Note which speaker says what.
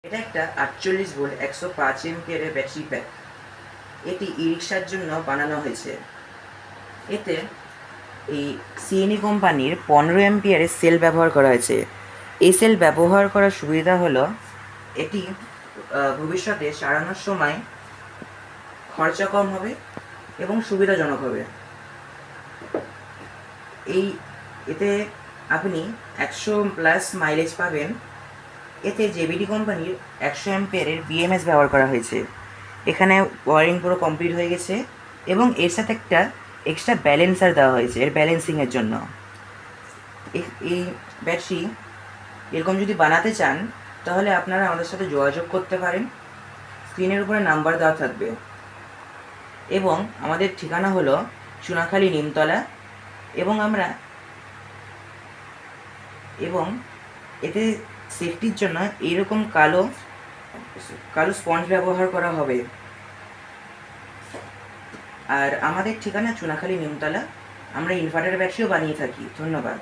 Speaker 1: এটা একটা 48 volt 105 এম্পিয়ারের battery pack. এটি ই-রিকশার জন্য বানানো হয়েছে। এতে এই সিএনই কোম্পানির 15 অ্যাম্পিয়ারের সেল ব্যবহার করা হয়েছে। এই সেল ব্যবহার করার সুবিধা হলো এটি ভবিষ্যতে সারানোর সময় খরচা কম হবে এবং সুবিধাজনক হবে। এতে আপনি 100+ মাইলেজ পাবেন। এতে জেবিডি কোম্পানির 100 অ্যাম্পিয়ারের বিএমএস ব্যবহার করা হয়েছে। এখানে ওয়ারিং পুরো কমপ্লিট হয়ে গেছে এবং এর সাথে একটা এক্সট্রা ব্যালেন্সার দেওয়া হয়েছে এর ব্যালেন্সিংয়ের জন্য। এই ব্যাটারি এরকম যদি বানাতে চান তাহলে আপনারা আমাদের সাথে যোগাযোগ করতে পারেন। স্ক্রিনের উপরে নাম্বার দেওয়া থাকবে এবং আমাদের ঠিকানা হলো চুনাখালী নিমতলা এবং এতে সেফটির জন্য এইরকম কালো স্পঞ্জ ব্যবহার করা হবে। আর আমাদের ঠিকানা চুনাখালী নিমতলা। আমরা ইনভার্টার ব্যাটারিও বানিয়ে থাকি। ধন্যবাদ।